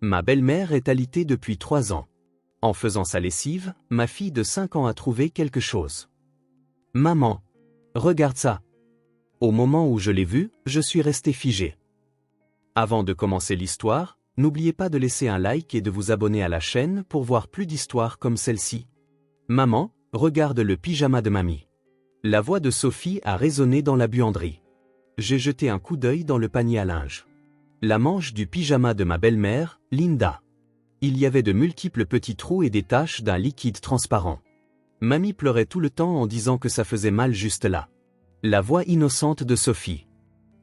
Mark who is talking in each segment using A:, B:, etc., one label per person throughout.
A: Ma belle-mère est alitée depuis 3 ans. En faisant sa lessive, ma fille de 5 ans a trouvé quelque chose. Maman, regarde ça. Au moment où je l'ai vu, je suis resté figé. Avant de commencer l'histoire, n'oubliez pas de laisser un like et de vous abonner à la chaîne pour voir plus d'histoires comme celle-ci. Maman, regarde le pyjama de mamie. La voix de Sophie a résonné dans la buanderie. J'ai jeté un coup d'œil dans le panier à linge. La manche du pyjama de ma belle-mère, Linda. Il y avait de multiples petits trous et des taches d'un liquide transparent. Mamie pleurait tout le temps en disant que ça faisait mal juste là. La voix innocente de Sophie.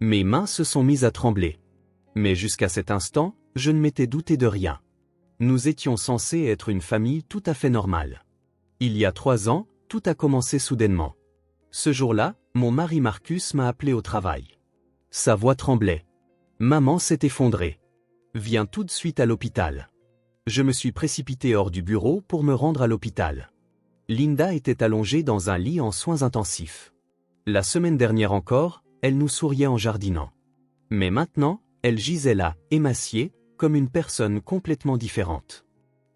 A: Mes mains se sont mises à trembler. Mais jusqu'à cet instant, je ne m'étais douté de rien. Nous étions censés être une famille tout à fait normale. Il y a 3 ans, tout a commencé soudainement. Ce jour-là, mon mari Marcus m'a appelé au travail. Sa voix tremblait. Maman s'est effondrée. Viens tout de suite à l'hôpital. Je me suis précipité hors du bureau pour me rendre à l'hôpital. Linda était allongée dans un lit en soins intensifs. La semaine dernière encore, elle nous souriait en jardinant. Mais maintenant, elle gisait là, émaciée, comme une personne complètement différente.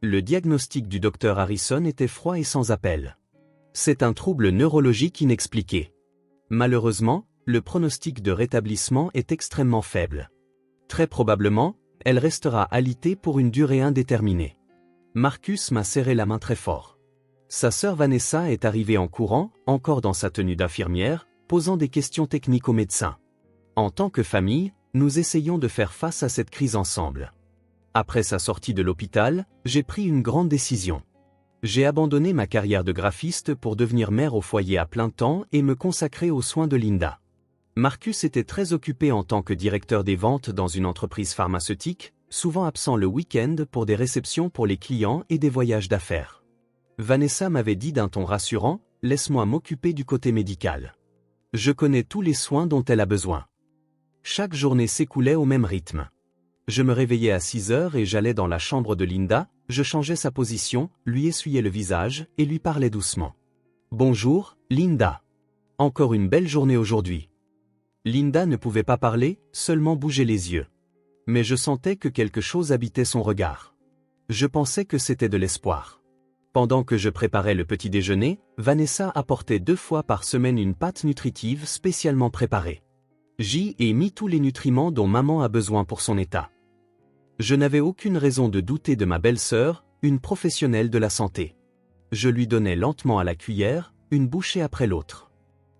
A: Le diagnostic du docteur Harrison était froid et sans appel. C'est un trouble neurologique inexpliqué. Malheureusement, le pronostic de rétablissement est extrêmement faible. Très probablement, elle restera alitée pour une durée indéterminée. Marcus m'a serré la main très fort. Sa sœur Vanessa est arrivée en courant, encore dans sa tenue d'infirmière, posant des questions techniques au médecin. En tant que famille, nous essayons de faire face à cette crise ensemble. Après sa sortie de l'hôpital, j'ai pris une grande décision. J'ai abandonné ma carrière de graphiste pour devenir mère au foyer à plein temps et me consacrer aux soins de Linda. Marcus était très occupé en tant que directeur des ventes dans une entreprise pharmaceutique, souvent absent le week-end pour des réceptions pour les clients et des voyages d'affaires. Vanessa m'avait dit d'un ton rassurant, « Laisse-moi m'occuper du côté médical. Je connais tous les soins dont elle a besoin. » Chaque journée s'écoulait au même rythme. Je me réveillais à 6 heures et j'allais dans la chambre de Linda, je changeais sa position, lui essuyais le visage et lui parlais doucement. « Bonjour, Linda. Encore une belle journée aujourd'hui. » Linda ne pouvait pas parler, seulement bouger les yeux. Mais je sentais que quelque chose habitait son regard. Je pensais que c'était de l'espoir. Pendant que je préparais le petit déjeuner, Vanessa apportait 2 fois par semaine une pâte nutritive spécialement préparée. J'y ai mis tous les nutriments dont maman a besoin pour son état. Je n'avais aucune raison de douter de ma belle-sœur, une professionnelle de la santé. Je lui donnais lentement à la cuillère, une bouchée après l'autre.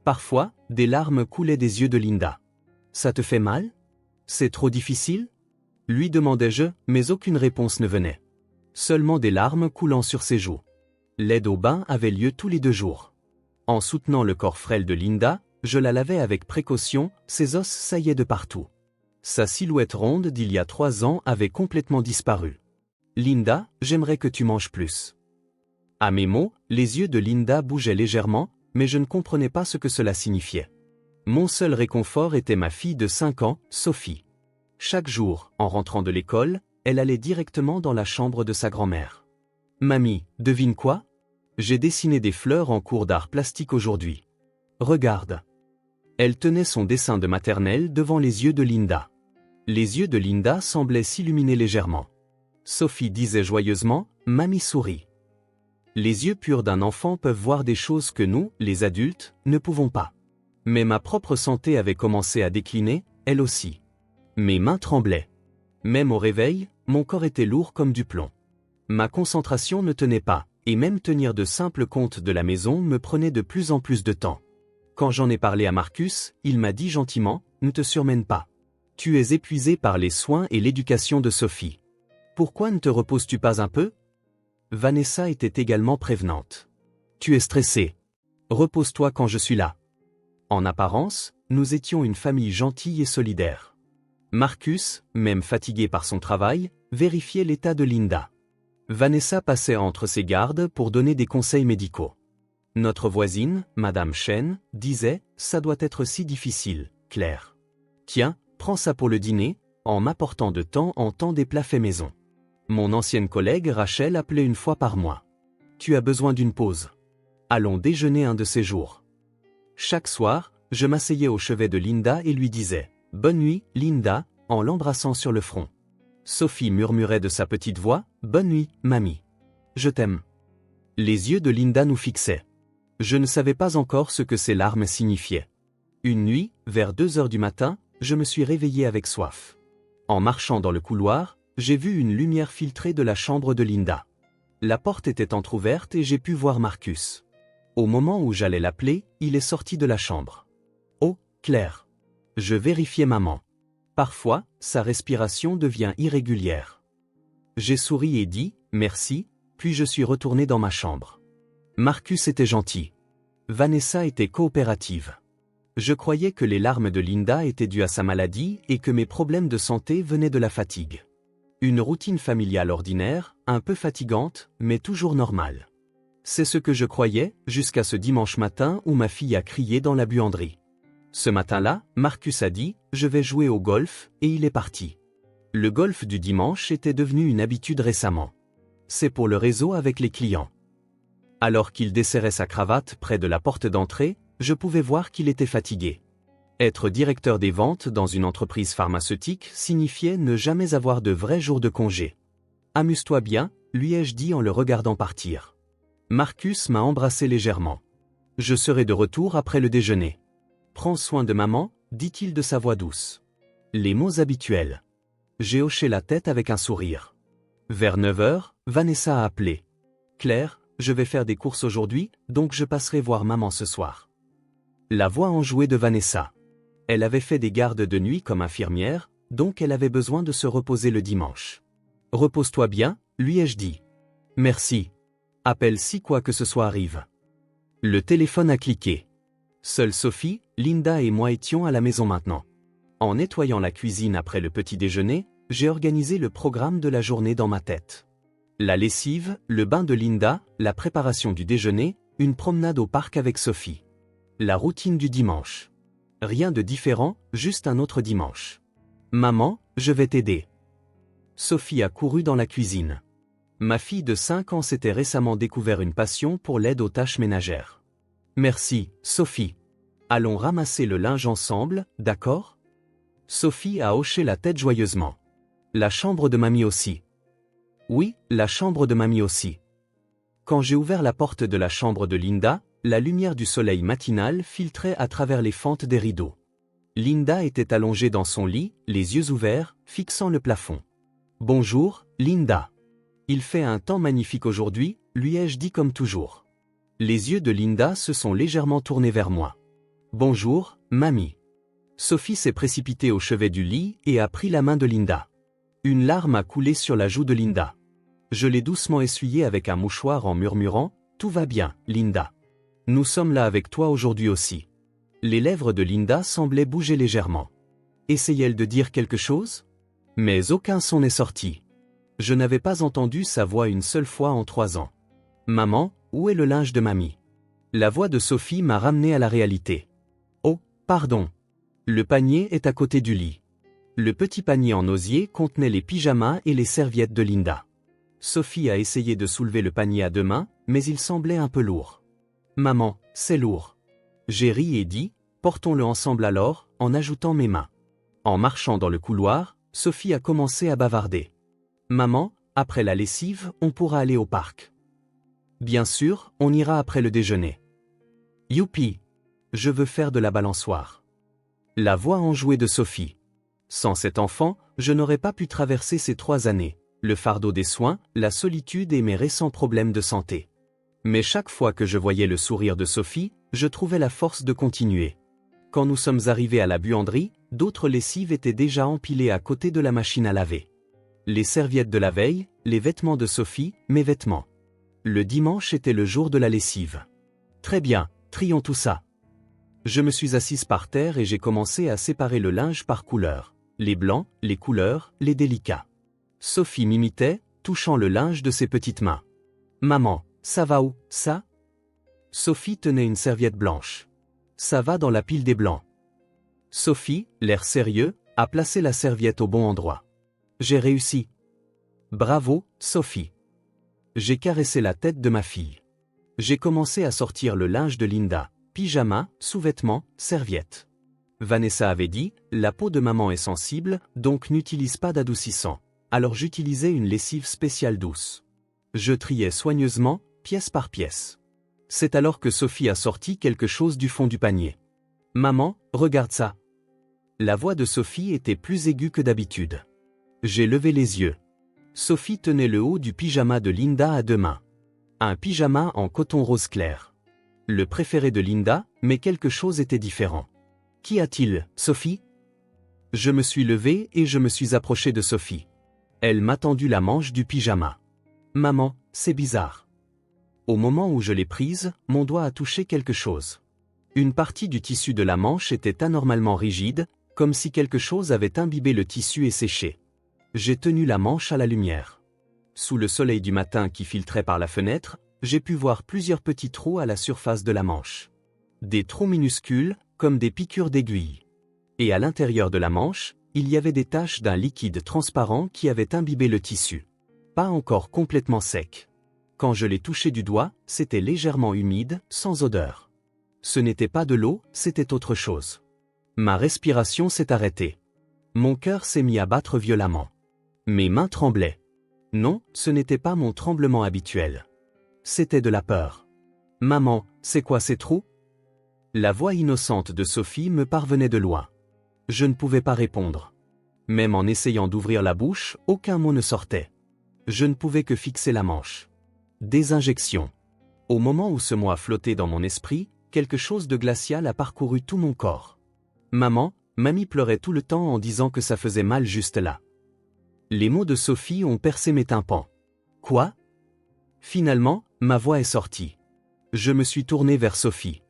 A: Parfois, des larmes coulaient des yeux de Linda. « Ça te fait mal? C'est trop difficile ?» lui demandais-je, mais aucune réponse ne venait. Seulement des larmes coulant sur ses joues. L'aide au bain avait lieu tous les 2 jours. En soutenant le corps frêle de Linda, je la lavais avec précaution, ses os saillaient de partout. Sa silhouette ronde d'il y a 3 ans avait complètement disparu. « Linda, j'aimerais que tu manges plus. » À mes mots, les yeux de Linda bougeaient légèrement, mais je ne comprenais pas ce que cela signifiait. Mon seul réconfort était ma fille de 5 ans, Sophie. Chaque jour, en rentrant de l'école, elle allait directement dans la chambre de sa grand-mère. « Mamie, devine quoi? J'ai dessiné des fleurs en cours d'art plastique aujourd'hui. Regarde. » Elle tenait son dessin de maternelle devant les yeux de Linda. Les yeux de Linda semblaient s'illuminer légèrement. Sophie disait joyeusement, « Mamie sourit. » Les yeux purs d'un enfant peuvent voir des choses que nous, les adultes, ne pouvons pas. Mais ma propre santé avait commencé à décliner, elle aussi. Mes mains tremblaient. Même au réveil, mon corps était lourd comme du plomb. Ma concentration ne tenait pas, et même tenir de simples comptes de la maison me prenait de plus en plus de temps. Quand j'en ai parlé à Marcus, il m'a dit gentiment, « Ne te surmène pas. Tu es épuisé par les soins et l'éducation de Sophie. Pourquoi ne te reposes-tu pas un peu ?» Vanessa était également prévenante. « Tu es stressé. Repose-toi quand je suis là. » En apparence, nous étions une famille gentille et solidaire. Marcus, même fatigué par son travail, vérifiait l'état de Linda. Vanessa passait entre ses gardes pour donner des conseils médicaux. Notre voisine, Madame Chen, disait « Ça doit être si difficile, Claire. Tiens, prends ça pour le dîner », en m'apportant de temps en temps des plats faits maison. Mon ancienne collègue Rachel appelait une fois par mois. « Tu as besoin d'une pause. Allons déjeuner un de ces jours. » Chaque soir, je m'asseyais au chevet de Linda et lui disais « Bonne nuit, Linda », en l'embrassant sur le front. Sophie murmurait de sa petite voix, « Bonne nuit, mamie. Je t'aime. » Les yeux de Linda nous fixaient. Je ne savais pas encore ce que ces larmes signifiaient. Une nuit, vers 2 heures du matin, je me suis réveillé avec soif. En marchant dans le couloir, j'ai vu une lumière filtrer de la chambre de Linda. La porte était entr'ouverte et j'ai pu voir Marcus. Au moment où j'allais l'appeler, il est sorti de la chambre. Oh, Claire. Je vérifiais maman. Parfois, sa respiration devient irrégulière. J'ai souri et dit « Merci », puis je suis retourné dans ma chambre. Marcus était gentil. Vanessa était coopérative. Je croyais que les larmes de Linda étaient dues à sa maladie et que mes problèmes de santé venaient de la fatigue. Une routine familiale ordinaire, un peu fatigante, mais toujours normale. C'est ce que je croyais, jusqu'à ce dimanche matin où ma fille a crié dans la buanderie. Ce matin-là, Marcus a dit « Je vais jouer au golf » et il est parti. Le golf du dimanche était devenu une habitude récemment. C'est pour le réseau avec les clients. Alors qu'il desserrait sa cravate près de la porte d'entrée, je pouvais voir qu'il était fatigué. Être directeur des ventes dans une entreprise pharmaceutique signifiait ne jamais avoir de vrais jours de congé. « Amuse-toi bien », lui ai-je dit en le regardant partir. Marcus m'a embrassé légèrement. « Je serai de retour après le déjeuner. »« Prends soin de maman », dit-il de sa voix douce. Les mots habituels. J'ai hoché la tête avec un sourire. Vers 9 heures, Vanessa a appelé. « Claire, je vais faire des courses aujourd'hui, donc je passerai voir maman ce soir. » La voix enjouée de Vanessa. Elle avait fait des gardes de nuit comme infirmière, donc elle avait besoin de se reposer le dimanche. « Repose-toi bien », lui ai-je dit. « Merci. Appelle si quoi que ce soit arrive. » Le téléphone a cliqué. Seule Sophie, Linda et moi étions à la maison maintenant. En nettoyant la cuisine après le petit déjeuner, j'ai organisé le programme de la journée dans ma tête. La lessive, le bain de Linda, la préparation du déjeuner, une promenade au parc avec Sophie. La routine du dimanche. Rien de différent, juste un autre dimanche. « Maman, je vais t'aider. » Sophie a couru dans la cuisine. Ma fille de 5 ans s'était récemment découvert une passion pour l'aide aux tâches ménagères. « Merci, Sophie. Allons ramasser le linge ensemble, d'accord ?» Sophie a hoché la tête joyeusement. « La chambre de mamie aussi. » « Oui, la chambre de mamie aussi. » Quand j'ai ouvert la porte de la chambre de Linda, la lumière du soleil matinal filtrait à travers les fentes des rideaux. Linda était allongée dans son lit, les yeux ouverts, fixant le plafond. « Bonjour, Linda. Il fait un temps magnifique aujourd'hui », lui ai-je dit comme toujours. Les yeux de Linda se sont légèrement tournés vers moi. « Bonjour, mamie. » Sophie s'est précipitée au chevet du lit et a pris la main de Linda. Une larme a coulé sur la joue de Linda. Je l'ai doucement essuyée avec un mouchoir en murmurant « Tout va bien, Linda. Nous sommes là avec toi aujourd'hui aussi. » Les lèvres de Linda semblaient bouger légèrement. Essayait-elle de dire quelque chose? Mais aucun son n'est sorti. Je n'avais pas entendu sa voix une seule fois en 3 ans. « Maman, où est le linge de mamie ?» La voix de Sophie m'a ramené à la réalité. « Oh, pardon. Le panier est à côté du lit. » Le petit panier en osier contenait les pyjamas et les serviettes de Linda. Sophie a essayé de soulever le panier à 2 mains, mais il semblait un peu lourd. « Maman, c'est lourd. » J'ai ri et dit « Portons-le ensemble alors », en ajoutant mes mains. En marchant dans le couloir, Sophie a commencé à bavarder. « Maman, après la lessive, on pourra aller au parc. » « Bien sûr, on ira après le déjeuner. »« Youpi! Je veux faire de la balançoire. » La voix enjouée de Sophie. Sans cet enfant, je n'aurais pas pu traverser ces 3 années, le fardeau des soins, la solitude et mes récents problèmes de santé. Mais chaque fois que je voyais le sourire de Sophie, je trouvais la force de continuer. Quand nous sommes arrivés à la buanderie, d'autres lessives étaient déjà empilées à côté de la machine à laver. Les serviettes de la veille, les vêtements de Sophie, mes vêtements. Le dimanche était le jour de la lessive. Très bien, trions tout ça. Je me suis assise par terre et j'ai commencé à séparer le linge par couleur. Les blancs, les couleurs, les délicats. Sophie m'imitait, touchant le linge de ses petites mains. « Maman, ça va où, ça ?» Sophie tenait une serviette blanche. « Ça va dans la pile des blancs. » Sophie, l'air sérieux, a placé la serviette au bon endroit. « J'ai réussi. » « Bravo, Sophie. » J'ai caressé la tête de ma fille. J'ai commencé à sortir le linge de Linda, pyjama, sous-vêtements, serviettes. Vanessa avait dit, la peau de maman est sensible, donc n'utilise pas d'adoucissant. alors j'utilisais une lessive spéciale douce. Je triais soigneusement, pièce par pièce. C'est alors que Sophie a sorti quelque chose du fond du panier. « Maman, regarde ça !» La voix de Sophie était plus aiguë que d'habitude. J'ai levé les yeux. Sophie tenait le haut du pyjama de Linda à deux mains. Un pyjama en coton rose clair. Le préféré de Linda, mais quelque chose était différent. « Qu'y a-t-il, Sophie ?» Je me suis levé et je me suis approché de Sophie. Elle m'a tendu la manche du pyjama. « Maman, c'est bizarre. » Au moment où je l'ai prise, mon doigt a touché quelque chose. Une partie du tissu de la manche était anormalement rigide, comme si quelque chose avait imbibé le tissu et séché. J'ai tenu la manche à la lumière. Sous le soleil du matin qui filtrait par la fenêtre, j'ai pu voir plusieurs petits trous à la surface de la manche. Des trous minuscules, comme des piqûres d'aiguilles. Et à l'intérieur de la manche, il y avait des taches d'un liquide transparent qui avait imbibé le tissu. Pas encore complètement sec. Quand je l'ai touché du doigt, c'était légèrement humide, sans odeur. Ce n'était pas de l'eau, c'était autre chose. Ma respiration s'est arrêtée. Mon cœur s'est mis à battre violemment. Mes mains tremblaient. Non, ce n'était pas mon tremblement habituel. C'était de la peur. « Maman, c'est quoi ces trous ?» La voix innocente de Sophie me parvenait de loin. Je ne pouvais pas répondre. Même en essayant d'ouvrir la bouche, aucun mot ne sortait. Je ne pouvais que fixer la manche. Des injections. Au moment où ce mot a flotté dans mon esprit, quelque chose de glacial a parcouru tout mon corps. Maman, mamie pleurait tout le temps en disant que ça faisait mal juste là. Les mots de Sophie ont percé mes tympans. Quoi ? Finalement, ma voix est sortie. Je me suis tourné vers Sophie.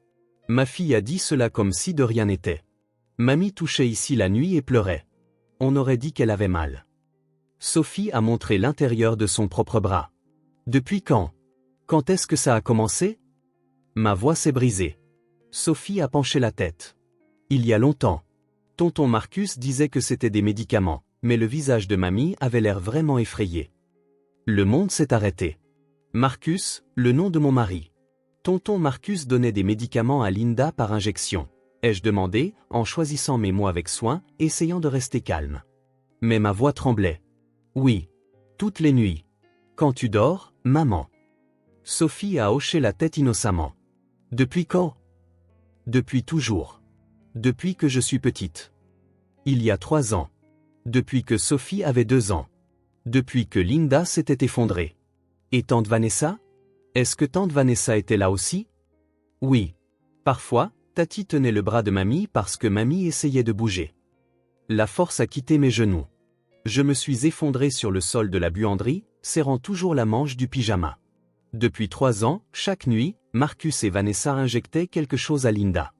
A: Ma fille a dit cela comme si de rien n'était. Mamie touchait ici la nuit et pleurait. On aurait dit qu'elle avait mal. Sophie a montré l'intérieur de son propre bras. Depuis quand ? Quand est-ce que ça a commencé ? Ma voix s'est brisée. Sophie a penché la tête. Il y a longtemps. Tonton Marcus disait que c'était des médicaments, mais le visage de mamie avait l'air vraiment effrayé. Le monde s'est arrêté. Marcus, le nom de mon mari. Tonton Marcus donnait des médicaments à Linda par injection, ai-je demandé, en choisissant mes mots avec soin, essayant de rester calme. Mais ma voix tremblait. Oui. Toutes les nuits. Quand tu dors, maman. Sophie a hoché la tête innocemment. Depuis quand ? Depuis toujours. Depuis que je suis petite. Il y a 3 ans. Depuis que Sophie avait 2 ans. Depuis que Linda s'était effondrée. Et tante Vanessa ? Est-ce que tante Vanessa était là aussi ? Oui. Parfois, Tati tenait le bras de mamie parce que mamie essayait de bouger. La force a quitté mes genoux. Je me suis effondré sur le sol de la buanderie, serrant toujours la manche du pyjama. Depuis 3 ans, chaque nuit, Marcus et Vanessa injectaient quelque chose à Linda.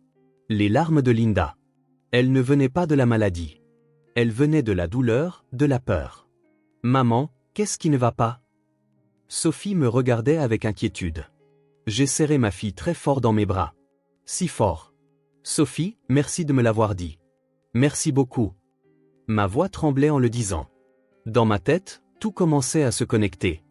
A: Les larmes de Linda. Elles ne venaient pas de la maladie. Elles venaient de la douleur, de la peur. Maman, qu'est-ce qui ne va pas ? Sophie me regardait avec inquiétude. J'ai serré ma fille très fort dans mes bras. Si fort. Sophie, merci de me l'avoir dit. Merci beaucoup. Ma voix tremblait en le disant. Dans ma tête, tout commençait à se connecter.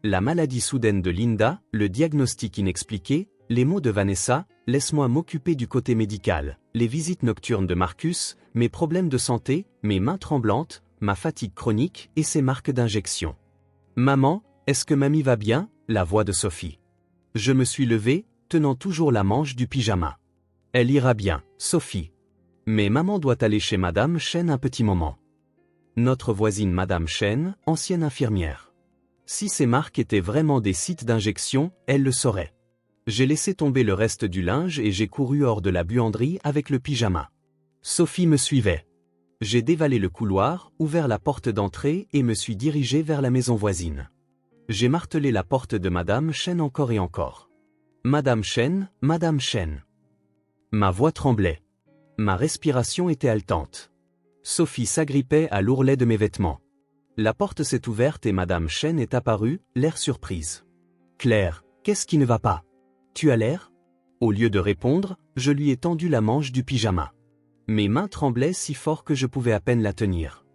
A: La maladie soudaine de Linda, le diagnostic inexpliqué, les mots de Vanessa, laisse-moi m'occuper du côté médical, les visites nocturnes de Marcus, mes problèmes de santé, mes mains tremblantes, ma fatigue chronique et ses marques d'injection. Maman, est-ce que mamie va bien ? La voix de Sophie. Je me suis levé, tenant toujours la manche du pyjama. Elle ira bien, Sophie. Mais maman doit aller chez Madame Chen un petit moment. Notre voisine Madame Chen, ancienne infirmière. Si ces marques étaient vraiment des sites d'injection, elle le saurait. J'ai laissé tomber le reste du linge et j'ai couru hors de la buanderie avec le pyjama. Sophie me suivait. J'ai dévalé le couloir, ouvert la porte d'entrée et me suis dirigé vers la maison voisine. J'ai martelé la porte de Madame Chen encore et encore. Madame Chen, Madame Chen. Ma voix tremblait. Ma respiration était haletante. Sophie s'agrippait à l'ourlet de mes vêtements. La porte s'est ouverte et Madame Chen est apparue, l'air surprise. Claire, qu'est-ce qui ne va pas ? Tu as l'air ? Au lieu de répondre, je lui ai tendu la manche du pyjama. Mes mains tremblaient si fort que je pouvais à peine la tenir.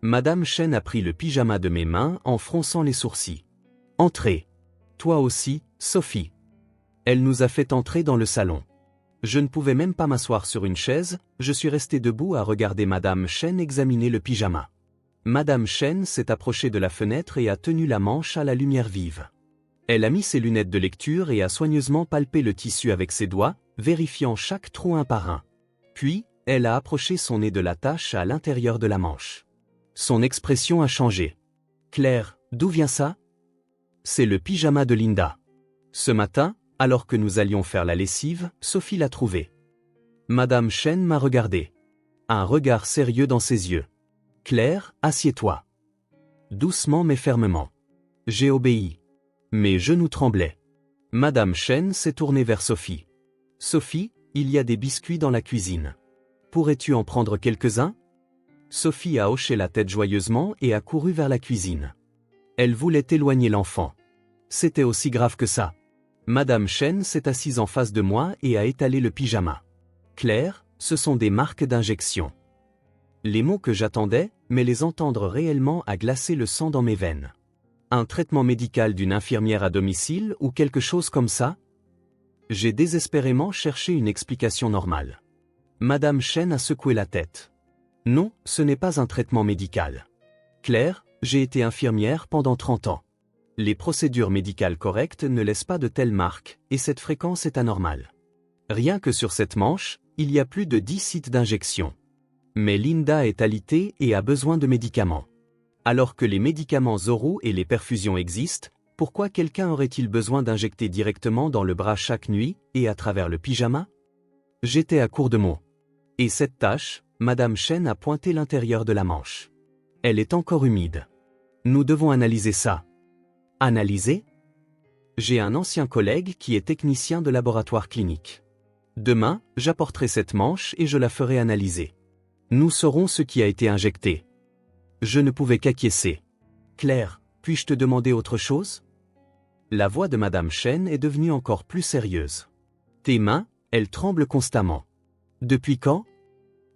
A: Madame Chen a pris le pyjama de mes mains en fronçant les sourcils. Entrez. Toi aussi, Sophie. Elle nous a fait entrer dans le salon. Je ne pouvais même pas m'asseoir sur une chaise, je suis resté debout à regarder Madame Chen examiner le pyjama. Madame Chen s'est approchée de la fenêtre et a tenu la manche à la lumière vive. Elle a mis ses lunettes de lecture et a soigneusement palpé le tissu avec ses doigts, vérifiant chaque trou un par un. Puis, elle a approché son nez de la tache à l'intérieur de la manche. Son expression a changé. « Claire, d'où vient ça ?» « C'est le pyjama de Linda. Ce matin, alors que nous allions faire la lessive, Sophie l'a trouvé. » Madame Chen m'a regardé. Un regard sérieux dans ses yeux. « Claire, assieds-toi. » Doucement mais fermement. J'ai obéi. Mes genoux tremblaient. Madame Chen s'est tournée vers Sophie. « Sophie, il y a des biscuits dans la cuisine. Pourrais-tu en prendre quelques-uns ?» Sophie a hoché la tête joyeusement et a couru vers la cuisine. Elle voulait éloigner l'enfant. C'était aussi grave que ça. Madame Chen s'est assise en face de moi et a étalé le pyjama. « Claire, ce sont des marques d'injection. » Les mots que j'attendais, mais les entendre réellement a glacé le sang dans mes veines. Un traitement médical d'une infirmière à domicile ou quelque chose comme ça? J'ai désespérément cherché une explication normale. Madame Chen a secoué la tête. Non, ce n'est pas un traitement médical. Claire, j'ai été infirmière pendant 30 ans. Les procédures médicales correctes ne laissent pas de telles marques, et cette fréquence est anormale. Rien que sur cette manche, il y a plus de 10 sites d'injection. Mais Linda est alitée et a besoin de médicaments. Alors que les médicaments oraux et les perfusions existent, pourquoi quelqu'un aurait-il besoin d'injecter directement dans le bras chaque nuit, et à travers le pyjama? J'étais à court de mots. Et cette tache, Madame Chen a pointé l'intérieur de la manche. Elle est encore humide. Nous devons analyser ça. Analyser? J'ai un ancien collègue qui est technicien de laboratoire clinique. Demain, j'apporterai cette manche et je la ferai analyser. Nous saurons ce qui a été injecté. Je ne pouvais qu'acquiescer. Claire, puis-je te demander autre chose? La voix de Madame Chen est devenue encore plus sérieuse. Tes mains, elles tremblent constamment. Depuis quand?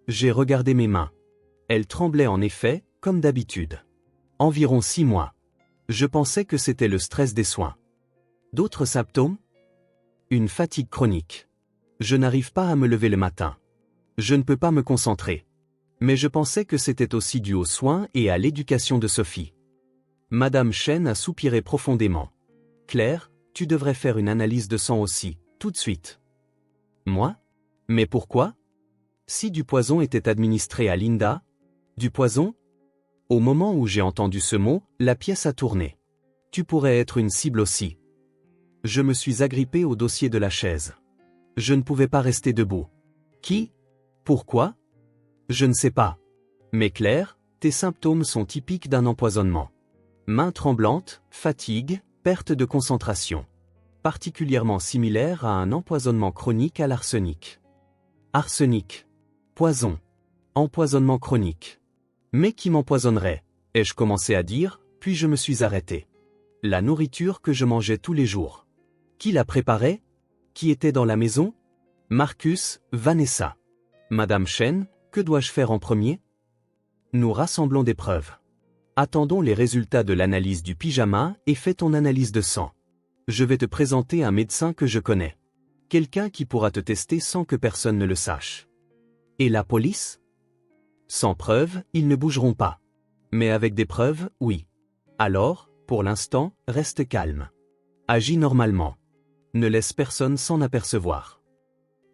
A: J'ai regardé mes mains. Elles tremblaient en effet, comme d'habitude. Environ 6 mois. Je pensais que c'était le stress des soins. D'autres symptômes? Une fatigue chronique. Je n'arrive pas à me lever le matin. Je ne peux pas me concentrer. Mais je pensais que c'était aussi dû aux soins et à l'éducation de Sophie. Madame Chen a soupiré profondément. Claire, tu devrais faire une analyse de sang aussi, tout de suite. Moi? Mais pourquoi? Si du poison était administré à Linda? Du poison? Au moment où j'ai entendu ce mot, la pièce a tourné. Tu pourrais être une cible aussi. Je me suis agrippé au dossier de la chaise. Je ne pouvais pas rester debout. Qui? Pourquoi? Je ne sais pas. Mais Claire, tes symptômes sont typiques d'un empoisonnement. Mains tremblantes, fatigue, perte de concentration. Particulièrement similaire à un empoisonnement chronique à l'arsenic. Arsenic. Poison. Empoisonnement chronique. Mais qui m'empoisonnerait? Ai-je commencé à dire, puis je me suis arrêté. La nourriture que je mangeais tous les jours. Qui la préparait? Qui était dans la maison? Marcus, Vanessa. Madame Chen, que dois-je faire en premier? Nous rassemblons des preuves. Attendons les résultats de l'analyse du pyjama et fais ton analyse de sang. Je vais te présenter un médecin que je connais. Quelqu'un qui pourra te tester sans que personne ne le sache. Et la police? Sans preuves, ils ne bougeront pas. Mais avec des preuves, oui. Alors, pour l'instant, reste calme. Agis normalement. Ne laisse personne s'en apercevoir.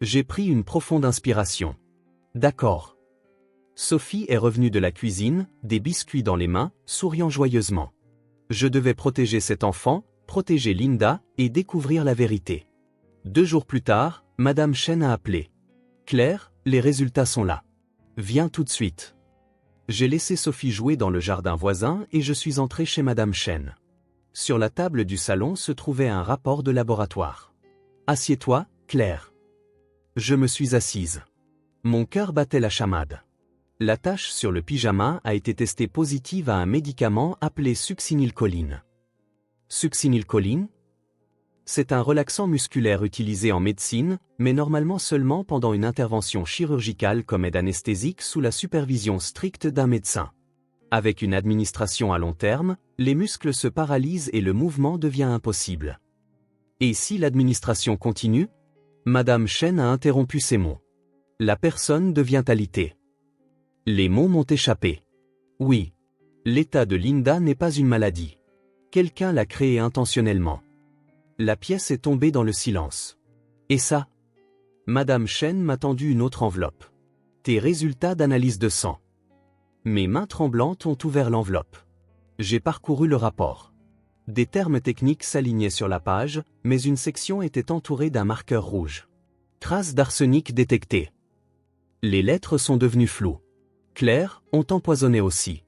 A: J'ai pris une profonde inspiration. D'accord. Sophie est revenue de la cuisine, des biscuits dans les mains, souriant joyeusement. Je devais protéger cet enfant, protéger Linda, et découvrir la vérité. 2 jours plus tard, Madame Chen a appelé. Claire, les résultats sont là. Viens tout de suite. J'ai laissé Sophie jouer dans le jardin voisin et je suis entré chez Madame Chen. Sur la table du salon se trouvait un rapport de laboratoire. Assieds-toi, Claire. Je me suis assise. Mon cœur battait la chamade. La tache sur le pyjama a été testée positive à un médicament appelé succinylcholine. Succinylcholine? C'est un relaxant musculaire utilisé en médecine, mais normalement seulement pendant une intervention chirurgicale comme aide anesthésique sous la supervision stricte d'un médecin. Avec une administration à long terme, les muscles se paralysent et le mouvement devient impossible. Et si l'administration continue? Madame Chen a interrompu ces mots. La personne devient alitée. Les mots m'ont échappé. Oui. L'état de Linda n'est pas une maladie. Quelqu'un l'a créé intentionnellement. La pièce est tombée dans le silence. Et ça? Madame Chen m'a tendu une autre enveloppe. Tes résultats d'analyse de sang. Mes mains tremblantes ont ouvert l'enveloppe. J'ai parcouru le rapport. Des termes techniques s'alignaient sur la page, mais une section était entourée d'un marqueur rouge. Traces d'arsenic détectées. Les lettres sont devenues floues. Claire, on t'empoisonnait aussi.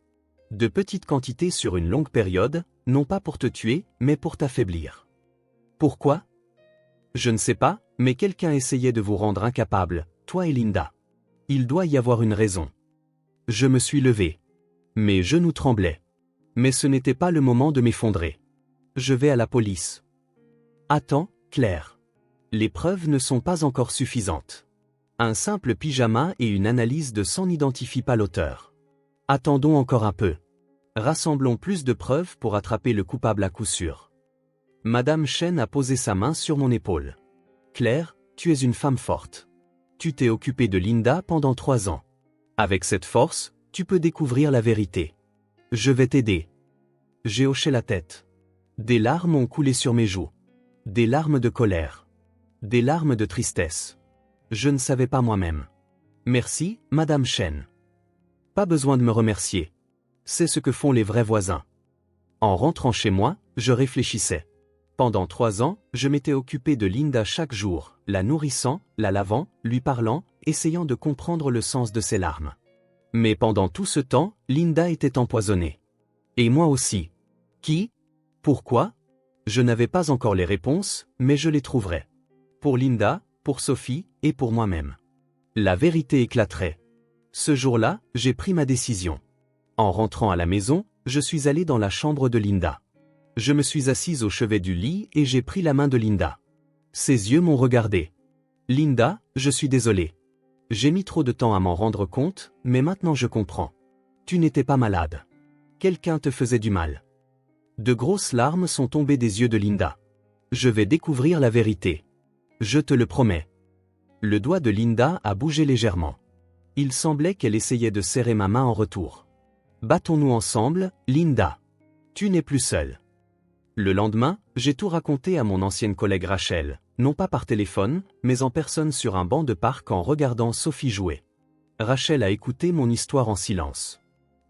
A: De petites quantités sur une longue période, non pas pour te tuer, mais pour t'affaiblir. Pourquoi? Je ne sais pas, mais quelqu'un essayait de vous rendre incapable, toi et Linda. Il doit y avoir une raison. Je me suis levé. Mes genoux tremblaient. Mais ce n'était pas le moment de m'effondrer. Je vais à la police. Attends, Claire. Les preuves ne sont pas encore suffisantes. Un simple pyjama et une analyse de sang n'identifient pas l'auteur. Attendons encore un peu. Rassemblons plus de preuves pour attraper le coupable à coup sûr. Madame Chen a posé sa main sur mon épaule. Claire, tu es une femme forte. Tu t'es occupée de Linda pendant 3 ans. Avec cette force, tu peux découvrir la vérité. Je vais t'aider. J'ai hoché la tête. Des larmes ont coulé sur mes joues. Des larmes de colère. Des larmes de tristesse. Je ne savais pas moi-même. Merci, Madame Chen. Pas besoin de me remercier. C'est ce que font les vrais voisins. En rentrant chez moi, je réfléchissais. Pendant 3 ans, je m'étais occupé de Linda chaque jour, la nourrissant, la lavant, lui parlant, essayant de comprendre le sens de ses larmes. Mais pendant tout ce temps, Linda était empoisonnée. Et moi aussi. Qui? Pourquoi? Je n'avais pas encore les réponses, mais je les trouverais. Pour Linda, pour Sophie, et pour moi-même. La vérité éclaterait. Ce jour-là, j'ai pris ma décision. En rentrant à la maison, je suis allé dans la chambre de Linda. Je me suis assise au chevet du lit et j'ai pris la main de Linda. Ses yeux m'ont regardé. Linda, je suis désolé. J'ai mis trop de temps à m'en rendre compte, mais maintenant je comprends. Tu n'étais pas malade. Quelqu'un te faisait du mal. De grosses larmes sont tombées des yeux de Linda. Je vais découvrir la vérité. Je te le promets. Le doigt de Linda a bougé légèrement. Il semblait qu'elle essayait de serrer ma main en retour. Battons-nous ensemble, Linda. Tu n'es plus seule. Le lendemain, j'ai tout raconté à mon ancienne collègue Rachel, non pas par téléphone, mais en personne sur un banc de parc en regardant Sophie jouer. Rachel a écouté mon histoire en silence.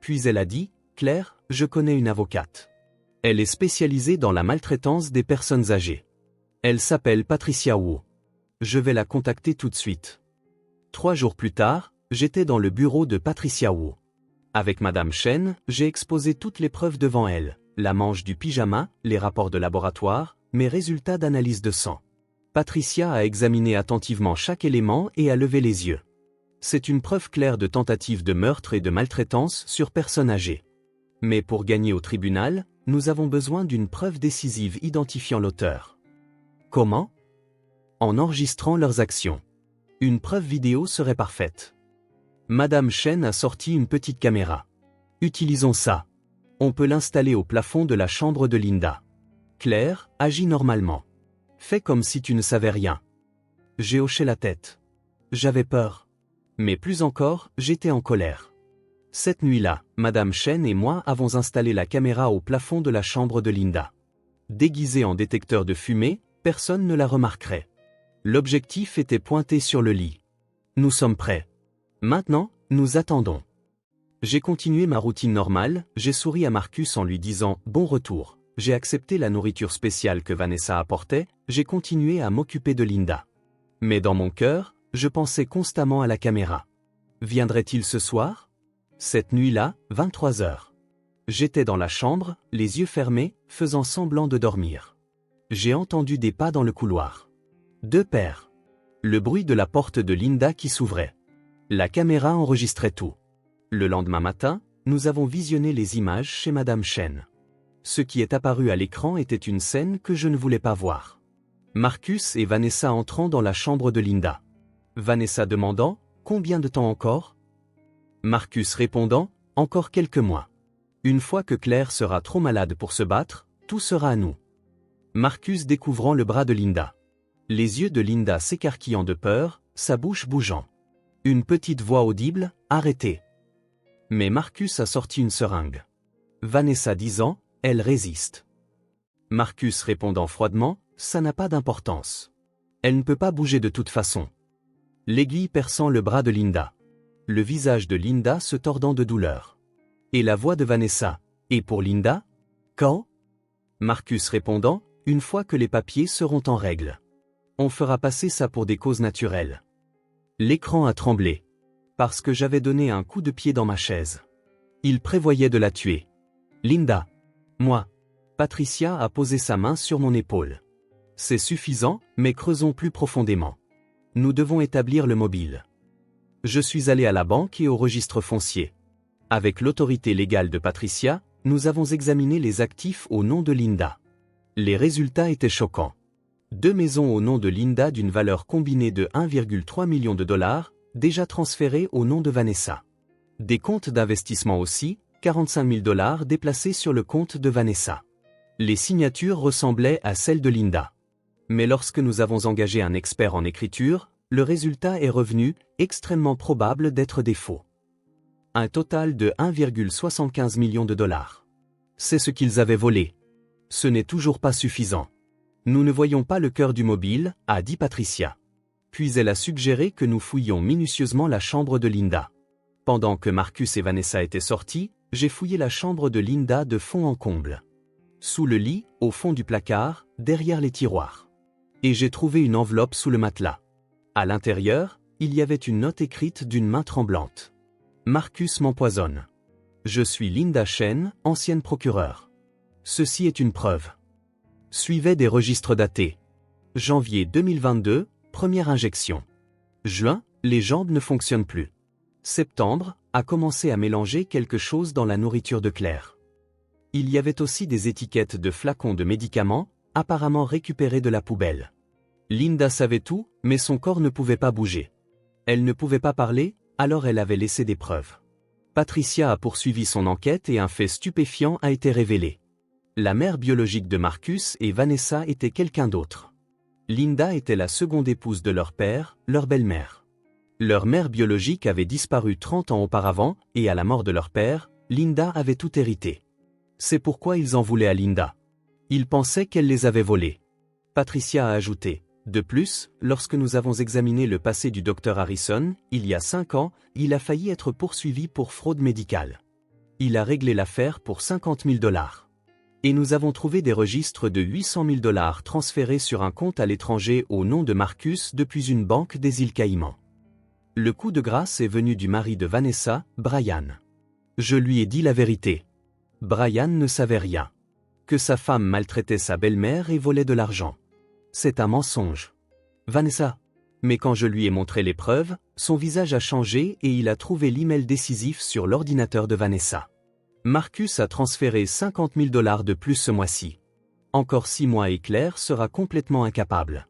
A: Puis elle a dit, « Claire, je connais une avocate. Elle est spécialisée dans la maltraitance des personnes âgées. Elle s'appelle Patricia Wu. Je vais la contacter tout de suite. » 3 jours plus tard, j'étais dans le bureau de Patricia Wu. Avec Madame Chen, j'ai exposé toutes les preuves devant elle, la manche du pyjama, les rapports de laboratoire, mes résultats d'analyse de sang. Patricia a examiné attentivement chaque élément et a levé les yeux. C'est une preuve claire de tentative de meurtre et de maltraitance sur personne âgée. Mais pour gagner au tribunal, nous avons besoin d'une preuve décisive identifiant l'auteur. Comment? En enregistrant leurs actions. Une preuve vidéo serait parfaite. Madame Chen a sorti une petite caméra. Utilisons ça. On peut l'installer au plafond de la chambre de Linda. Claire, agis normalement. Fais comme si tu ne savais rien. J'ai hoché la tête. J'avais peur. Mais plus encore, j'étais en colère. Cette nuit-là, Madame Chen et moi avons installé la caméra au plafond de la chambre de Linda. Déguisée en détecteur de fumée, personne ne la remarquerait. L'objectif était pointé sur le lit. Nous sommes prêts. Maintenant, nous attendons. J'ai continué ma routine normale, j'ai souri à Marcus en lui disant « Bon retour ». J'ai accepté la nourriture spéciale que Vanessa apportait, j'ai continué à m'occuper de Linda. Mais dans mon cœur, je pensais constamment à la caméra. Viendrait-il ce soir? Cette nuit-là, 23 heures. J'étais dans la chambre, les yeux fermés, faisant semblant de dormir. J'ai entendu des pas dans le couloir. 2 paires. Le bruit de la porte de Linda qui s'ouvrait. La caméra enregistrait tout. Le lendemain matin, nous avons visionné les images chez Madame Chen. Ce qui est apparu à l'écran était une scène que je ne voulais pas voir. Marcus et Vanessa entrant dans la chambre de Linda. Vanessa demandant « Combien de temps encore ?» Marcus répondant « Encore quelques mois. Une fois que Claire sera trop malade pour se battre, tout sera à nous. » Marcus découvrant le bras de Linda. Les yeux de Linda s'écarquillant de peur, sa bouche bougeant. Une petite voix audible « Arrêtez !» Mais Marcus a sorti une seringue. Vanessa disant, elle résiste. Marcus répondant froidement, ça n'a pas d'importance. Elle ne peut pas bouger de toute façon. L'aiguille perçant le bras de Linda. Le visage de Linda se tordant de douleur. Et la voix de Vanessa. Et pour Linda? Quand? Marcus répondant, une fois que les papiers seront en règle. On fera passer ça pour des causes naturelles. L'écran a tremblé. Parce que j'avais donné un coup de pied dans ma chaise. Il prévoyait de la tuer. Linda. Moi. Patricia a posé sa main sur mon épaule. C'est suffisant, mais creusons plus profondément. Nous devons établir le mobile. Je suis allé à la banque et au registre foncier. Avec l'autorité légale de Patricia, nous avons examiné les actifs au nom de Linda. Les résultats étaient choquants. 2 maisons au nom de Linda d'une valeur combinée de 1,3 million de dollars, déjà transférées au nom de Vanessa. Des comptes d'investissement aussi, 45 000 dollars déplacés sur le compte de Vanessa. Les signatures ressemblaient à celles de Linda. Mais lorsque nous avons engagé un expert en écriture, le résultat est revenu, extrêmement probable d'être des faux. Un total de 1,75 million de dollars. C'est ce qu'ils avaient volé. Ce n'est toujours pas suffisant. Nous ne voyons pas le cœur du mobile, a dit Patricia. Puis elle a suggéré que nous fouillions minutieusement la chambre de Linda. Pendant que Marcus et Vanessa étaient sortis, j'ai fouillé la chambre de Linda de fond en comble. Sous le lit, au fond du placard, derrière les tiroirs. Et j'ai trouvé une enveloppe sous le matelas. À l'intérieur, il y avait une note écrite d'une main tremblante. Marcus m'empoisonne. Je suis Linda Chen, ancienne procureure. Ceci est une preuve. Suivait des registres datés. Janvier 2022, première injection. Juin, les jambes ne fonctionnent plus. Septembre, a commencé à mélanger quelque chose dans la nourriture de Claire. Il y avait aussi des étiquettes de flacons de médicaments, apparemment récupérés de la poubelle. Linda savait tout, mais son corps ne pouvait pas bouger. Elle ne pouvait pas parler, alors elle avait laissé des preuves. Patricia a poursuivi son enquête et un fait stupéfiant a été révélé. La mère biologique de Marcus et Vanessa était quelqu'un d'autre. Linda était la seconde épouse de leur père, leur belle-mère. Leur mère biologique avait disparu 30 ans auparavant, et à la mort de leur père, Linda avait tout hérité. C'est pourquoi ils en voulaient à Linda. Ils pensaient qu'elle les avait volés. Patricia a ajouté. De plus, lorsque nous avons examiné le passé du Dr Harrison, il y a 5 ans, il a failli être poursuivi pour fraude médicale. Il a réglé l'affaire pour 50 000 dollars. Et nous avons trouvé des registres de 800 000 dollars transférés sur un compte à l'étranger au nom de Marcus depuis une banque des îles Caïmans. Le coup de grâce est venu du mari de Vanessa, Brian. Je lui ai dit la vérité. Brian ne savait rien. Que sa femme maltraitait sa belle-mère et volait de l'argent. C'est un mensonge. Vanessa. Mais quand je lui ai montré les preuves, son visage a changé et il a trouvé l'email décisif sur l'ordinateur de Vanessa. Marcus a transféré 50 000 dollars de plus ce mois-ci. Encore 6 mois et Claire sera complètement incapable.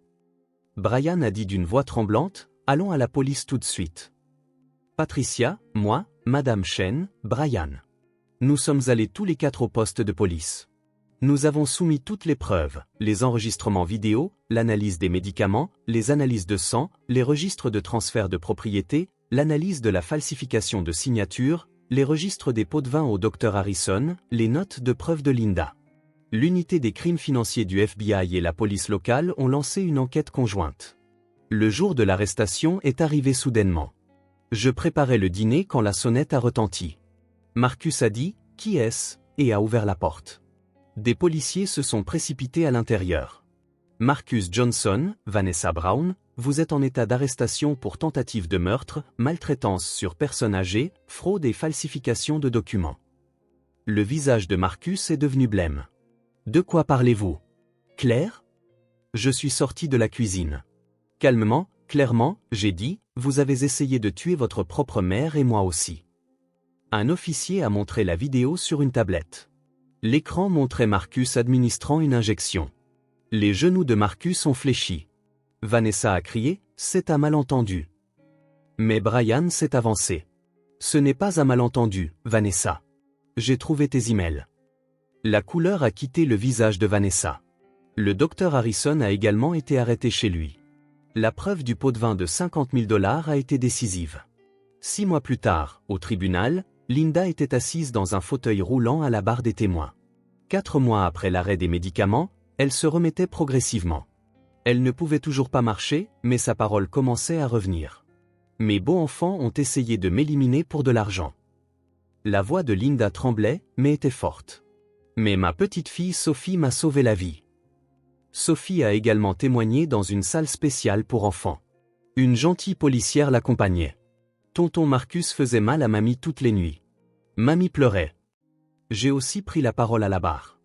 A: Brian a dit d'une voix tremblante, allons à la police tout de suite. Patricia, moi, Madame Chen, Brian. Nous sommes allés tous les 4 au poste de police. Nous avons soumis toutes les preuves, les enregistrements vidéo, l'analyse des médicaments, les analyses de sang, les registres de transfert de propriété, l'analyse de la falsification de signature, les registres des pots de vin au Dr Harrison, les notes de preuve de Linda. L'unité des crimes financiers du FBI et la police locale ont lancé une enquête conjointe. Le jour de l'arrestation est arrivé soudainement. Je préparais le dîner quand la sonnette a retenti. Marcus a dit « Qui est-ce » et a ouvert la porte. Des policiers se sont précipités à l'intérieur. Marcus Johnson, Vanessa Brown, vous êtes en état d'arrestation pour tentative de meurtre, maltraitance sur personne âgée, fraude et falsification de documents. Le visage de Marcus est devenu blême. De quoi parlez-vous? Claire? Je suis sorti de la cuisine. Calmement, clairement, j'ai dit, vous avez essayé de tuer votre propre mère et moi aussi. Un officier a montré la vidéo sur une tablette. L'écran montrait Marcus administrant une injection. Les genoux de Marcus ont fléchi. Vanessa a crié, c'est un malentendu. Mais Brian s'est avancé. Ce n'est pas un malentendu, Vanessa. J'ai trouvé tes emails. La couleur a quitté le visage de Vanessa. Le docteur Harrison a également été arrêté chez lui. La preuve du pot de vin de 50 000 dollars a été décisive. 6 mois plus tard, au tribunal, Linda était assise dans un fauteuil roulant à la barre des témoins. 4 mois après l'arrêt des médicaments, elle se remettait progressivement. Elle ne pouvait toujours pas marcher, mais sa parole commençait à revenir. Mes beaux enfants ont essayé de m'éliminer pour de l'argent. La voix de Linda tremblait, mais était forte. Mais ma petite fille Sophie m'a sauvé la vie. Sophie a également témoigné dans une salle spéciale pour enfants. Une gentille policière l'accompagnait. Tonton Marcus faisait mal à mamie toutes les nuits. Mamie pleurait. J'ai aussi pris la parole à la barre.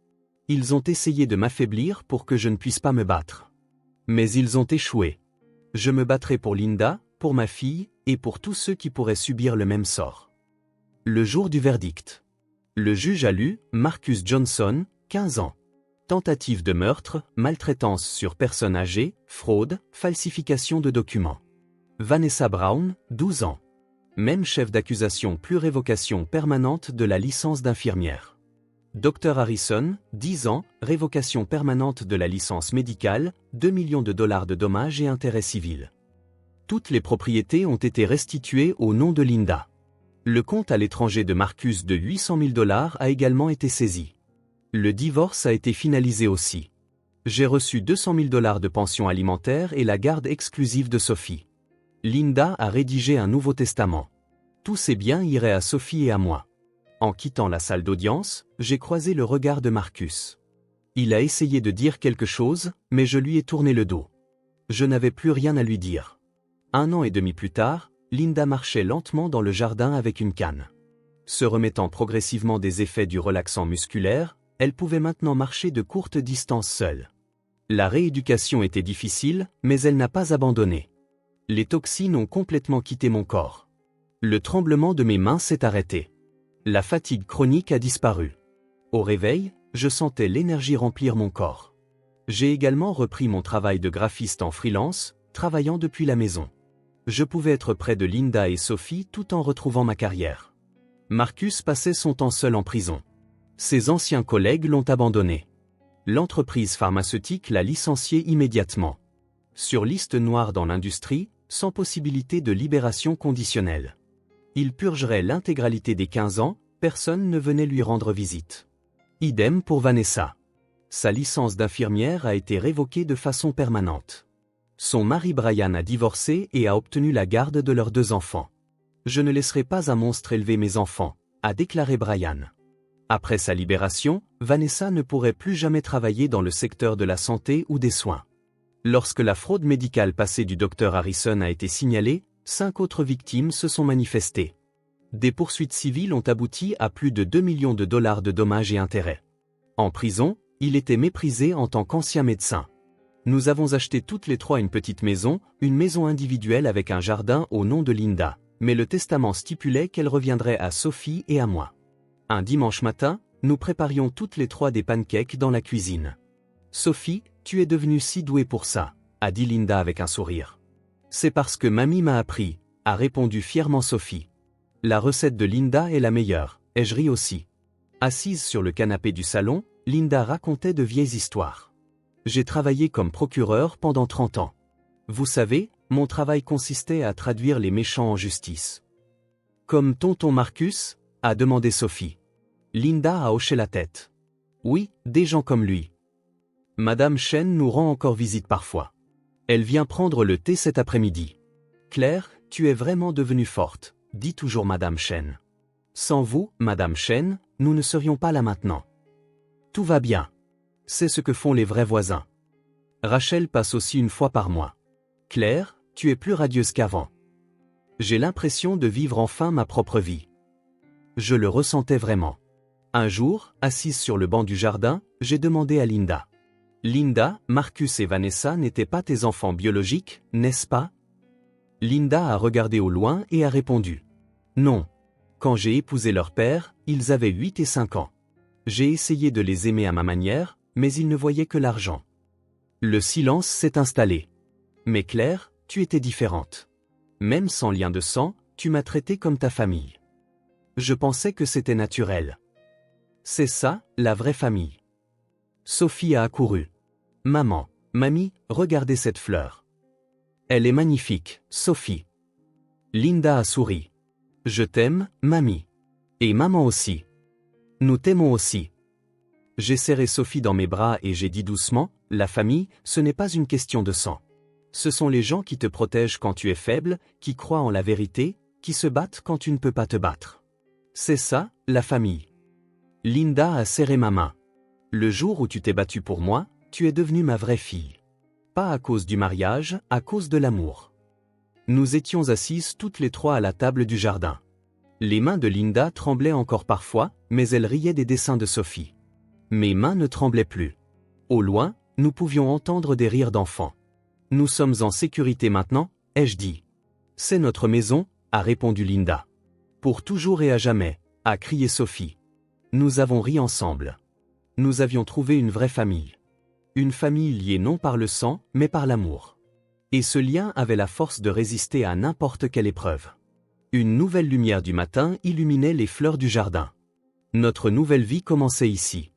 A: Ils ont essayé de m'affaiblir pour que je ne puisse pas me battre. Mais ils ont échoué. Je me battrai pour Linda, pour ma fille, et pour tous ceux qui pourraient subir le même sort. Le jour du verdict. Le juge a lu Marcus Johnson, 15 ans. Tentative de meurtre, maltraitance sur personne âgée, fraude, falsification de documents. Vanessa Brown, 12 ans. Même chef d'accusation plus révocation permanente de la licence d'infirmière. Dr Harrison, 10 ans, révocation permanente de la licence médicale, 2 millions de dollars de dommages et intérêts civils. Toutes les propriétés ont été restituées au nom de Linda. Le compte à l'étranger de Marcus de 800 000 dollars a également été saisi. Le divorce a été finalisé aussi. J'ai reçu 200 000 dollars de pension alimentaire et la garde exclusive de Sophie. Linda a rédigé un Nouveau Testament. Tous ces biens iraient à Sophie et à moi. En quittant la salle d'audience, j'ai croisé le regard de Marcus. Il a essayé de dire quelque chose, mais je lui ai tourné le dos. Je n'avais plus rien à lui dire. 1 an et demi plus tard, Linda marchait lentement dans le jardin avec une canne. Se remettant progressivement des effets du relaxant musculaire, elle pouvait maintenant marcher de courtes distances seule. La rééducation était difficile, mais elle n'a pas abandonné. Les toxines ont complètement quitté mon corps. Le tremblement de mes mains s'est arrêté. La fatigue chronique a disparu. Au réveil, je sentais l'énergie remplir mon corps. J'ai également repris mon travail de graphiste en freelance, travaillant depuis la maison. Je pouvais être près de Linda et Sophie tout en retrouvant ma carrière. Marcus passait son temps seul en prison. Ses anciens collègues l'ont abandonné. L'entreprise pharmaceutique l'a licencié immédiatement. Sur liste noire dans l'industrie, sans possibilité de libération conditionnelle. Il purgerait l'intégralité des 15 ans, personne ne venait lui rendre visite. Idem pour Vanessa. Sa licence d'infirmière a été révoquée de façon permanente. Son mari Brian a divorcé et a obtenu la garde de leurs 2 enfants. Je ne laisserai pas un monstre élever mes enfants, a déclaré Brian. Après sa libération, Vanessa ne pourrait plus jamais travailler dans le secteur de la santé ou des soins. Lorsque la fraude médicale passée du Dr Harrison a été signalée, 5 autres victimes se sont manifestées. Des poursuites civiles ont abouti à plus de 2 millions de dollars de dommages et intérêts. En prison, il était méprisé en tant qu'ancien médecin. Nous avons acheté toutes les 3 une petite maison, une maison individuelle avec un jardin au nom de Linda, mais le testament stipulait qu'elle reviendrait à Sophie et à moi. Un dimanche matin, nous préparions toutes les 3 des pancakes dans la cuisine. Sophie, tu es devenue si douée pour ça, a dit Linda avec un sourire. C'est parce que mamie m'a appris, a répondu fièrement Sophie. La recette de Linda est la meilleure, et je ris aussi. Assise sur le canapé du salon, Linda racontait de vieilles histoires. J'ai travaillé comme procureur pendant 30 ans. Vous savez, mon travail consistait à traduire les méchants en justice. Comme tonton Marcus, a demandé Sophie. Linda a hoché la tête. Oui, des gens comme lui. Madame Chen nous rend encore visite parfois. Elle vient prendre le thé cet après-midi. Claire, tu es vraiment devenue forte, dit toujours Madame Chen. Sans vous, Madame Chen, nous ne serions pas là maintenant. Tout va bien. C'est ce que font les vrais voisins. Rachel passe aussi une fois par mois. Claire, tu es plus radieuse qu'avant. J'ai l'impression de vivre enfin ma propre vie. Je le ressentais vraiment. Un jour, assise sur le banc du jardin, j'ai demandé à Linda. Linda, Marcus et Vanessa n'étaient pas tes enfants biologiques, n'est-ce pas? Linda a regardé au loin et a répondu. Non. Quand j'ai épousé leur père, ils avaient 8 et 5 ans. J'ai essayé de les aimer à ma manière, mais ils ne voyaient que l'argent. Le silence s'est installé. Mais Claire, tu étais différente. Même sans lien de sang, tu m'as traité comme ta famille. Je pensais que c'était naturel. C'est ça, la vraie famille. Sophie a accouru. Maman, mamie, regardez cette fleur. Elle est magnifique, Sophie. Linda a souri. Je t'aime, mamie. Et maman aussi. Nous t'aimons aussi. J'ai serré Sophie dans mes bras et j'ai dit doucement, la famille, ce n'est pas une question de sang. Ce sont les gens qui te protègent quand tu es faible, qui croient en la vérité, qui se battent quand tu ne peux pas te battre. C'est ça, la famille. Linda a serré ma main. Le jour où tu t'es battue pour moi, tu es devenue ma vraie fille. Pas à cause du mariage, à cause de l'amour. Nous étions assises toutes les trois à la table du jardin. Les mains de Linda tremblaient encore parfois, mais elle riait des dessins de Sophie. Mes mains ne tremblaient plus. Au loin, nous pouvions entendre des rires d'enfants. Nous sommes en sécurité maintenant, ai-je dit. C'est notre maison, a répondu Linda. Pour toujours et à jamais, a crié Sophie. Nous avons ri ensemble. Nous avions trouvé une vraie famille. Une famille liée non par le sang, mais par l'amour. Et ce lien avait la force de résister à n'importe quelle épreuve. Une nouvelle lumière du matin illuminait les fleurs du jardin. Notre nouvelle vie commençait ici.